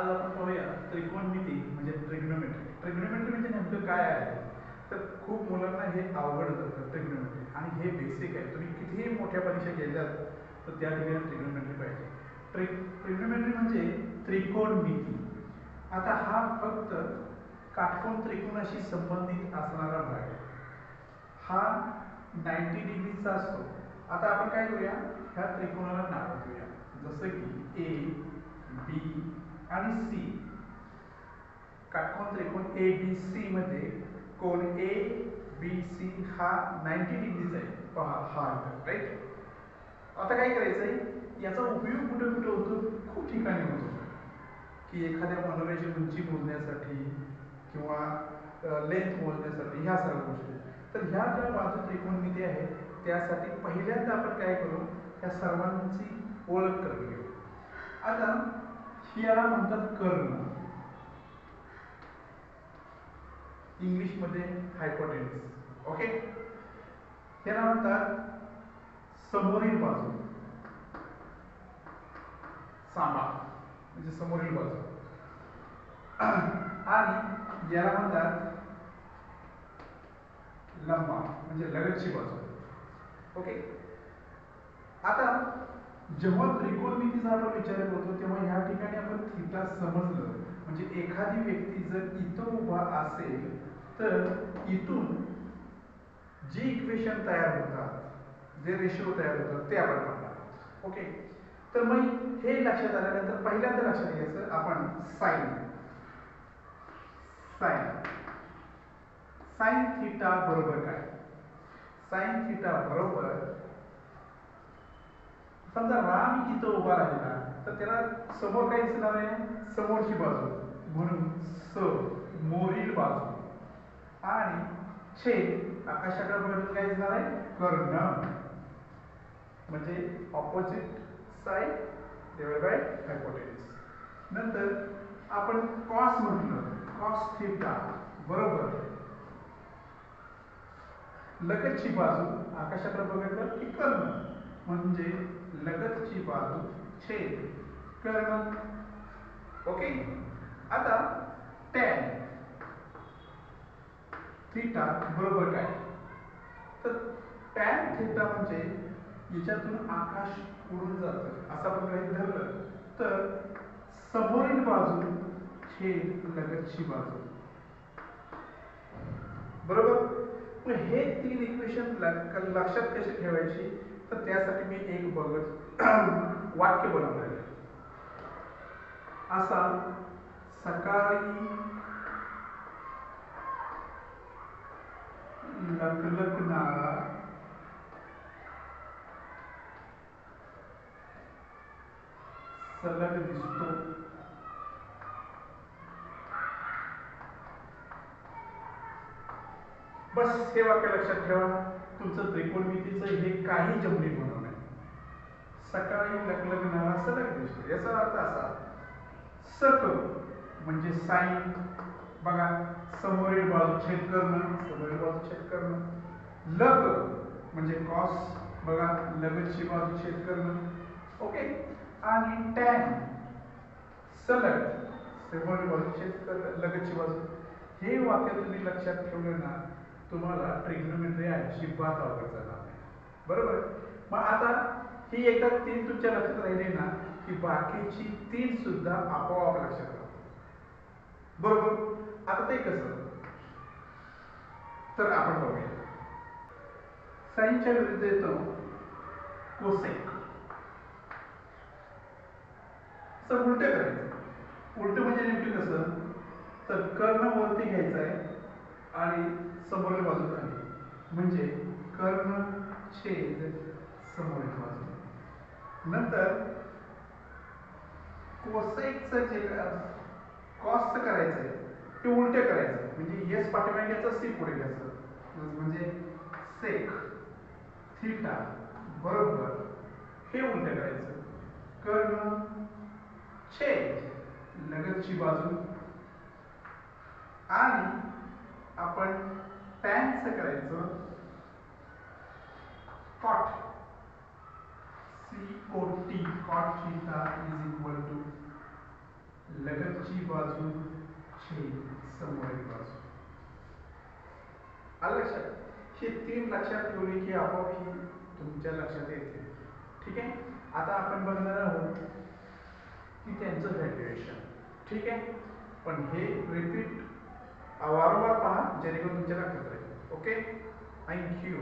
आज आपण पाहूया त्रिकोणमिती म्हणजे ट्रिग्नोमेट्री. ट्रिग्नोमेट्री म्हणजे नेमकं काय आहे, तर खूप मुलांना हे अवघड जातं ट्रिग्नोमेट्री, आणि हे बेसिक आहे. तुम्ही कितीही मोठ्या परीक्षा गेल्यात तर त्या ठिकाणी ट्रिग्नोमेट्री पाहिजे. ट्रिग्नोमेट्री म्हणजे त्रिकोणमिती. आता हा फक्त काटकोन त्रिकोणाशी संबंधित असणारा भाग आहे. हा 90 डिग्रीचा असतो. आता आपण काय करूया, ह्या त्रिकोणाला नाव देऊया, जसं की ए, बी आणि सी. काटकोन त्रिकोण ए बी सी मध्ये कोण ए बी सी हा 90 डिग्रीचा आहे. पहा हा राईट. आता काय करायचंय, याचा उपयोग कुठे कुठे होतो, खूप ठिकाणी होतो, की एखाद्या मनोरेची उंची मोजण्यासाठी किंवा लेंथ मोजण्यासाठी, ह्या सगळ्या गोष्टी. तर ह्या ज्या बाजू त्रिकोणमिती आहेत त्यासाठी पहिल्यांदा आपण काय करू, ह्या सर्वांची ओळख करून घेऊ. आता याला म्हणतात कर्ण, इंग्लिश मध्ये हायपोटेन्यूस. ओके. याला म्हणतात समोरील बाजू, सांबा म्हणजे समोरील बाजू, आणि याला म्हणतात लंबा म्हणजे लगतची बाजू. ओके. आता जेव्हा त्रिकोणमितीचा आपण विचार करतो तेव्हा ह्या ठिकाणी आपण थीटा समजलं, म्हणजे एखादी व्यक्ती जर इथं उभा असेल तर इथून जी इक्वेशन तयार होतात, जे रेशो तयार होतात ते आपण पाहणार. ओके. तर मग हे लक्षात आल्यानंतर पहिल्यांदा लक्षात घ्यायचं आपण साइन साइन थीटा बरोबर काय. साइन थीटा बरोबर, समजा राम इथं उभा राहिला तर त्याला समोर काय दिसणार आहे, समोरची बाजू, म्हणून समोरील बाजू, आणि छेद आकाशाकडे बघितलं काय दिसणार आहे, कर्ण, म्हणजे ऑपोजिट साइड डिवाइड बाय हायपोटेन्यूस. नंतर आपण कॉस म्हटलं, कॉस थीटा बरोबर लगतची बाजू, आकाशाकडे बघितलं की कर्ण, म्हणजे लगतची बाजू छेद कर्ण. ओके. आता टॅन थीटा बरोबर काय, तर टॅन थीटा म्हणजे याच्यातून आकाश उडून जातं असं आपण काही धरलं तर समोरील बाजू छेद लगतची बाजू, बरोबर. मग हे तीन इक्वेशन लक्षात कशी ठेवायची, तर त्यासाठी मी एक वाक्य बनवलं आहे. असा सकाळी लखलखणारा सलग दिसतो. बस हे वाक्य लक्षात ठेवा. तुमचं त्रिकोणमितीचं हे काही जमली म्हणून नाही. सकाळी लखलखणारा सलग दिसतो याचा अर्थ असा, सक म्हणजे साइन, बघा समोरील बाजू छेद कर्ण, समोरील बाजू छेद कर्ण. लग म्हणजे कॉस, बघा लगतची बाजू छेद कर्ण. ओके. आणि टॅन सलग, समोरील बाजू छेद कर्ण, लगतची बाजू. हे वाक्य तुम्ही लक्षात ठेवलं ना, तुम्हाला ट्रिग्नोमेट्री अजिबात अवघड जाणार नाही. बरोबर. मग आता ही एकदा तीन तुमच्या लक्षात राहिले ना की बाकीची तीन सुद्धा आपोआप लक्षात राहतात. बरोबर. आता ते कसं, तर आपण बघूया. साइनच्या विरुद्ध येतो कोसेक. असं उलट करायचं. उलट म्हणजे नेमकं कसं, तर कर्ण वरती घ्यायचा आहे आणि समोरील बाजू खाली, म्हणजे कर्ण छेद समोरील बाजू. नंतर कोसेकचं जे कॉसचं करायचं आहे ते उलट करायचं, म्हणजे एस पाठीमागे घ्यायचं, सी पुढे घ्यायचं, म्हणजे सेक थीटा बरोबर हे उलट करायचं, कर्ण छेद लगतची बाजू. आणि आपण टॅनचं करायचं cot, COT, cot theta is equal to लगतची बाजू छेद समोरील बाजू. आलं लक्षात? हे 3 लक्षात ठेवले की आपोआप ही तुमच्या लक्षात येते. ठीक आहे. आता आपण बघणार आहोत की त्यांचं व्हॅल्युएशन. ठीक आहे. पण हे रिपीट वारंवार पहा जेणेकरून तुमच्या लक्षात राहील. ओके. थँक्यू.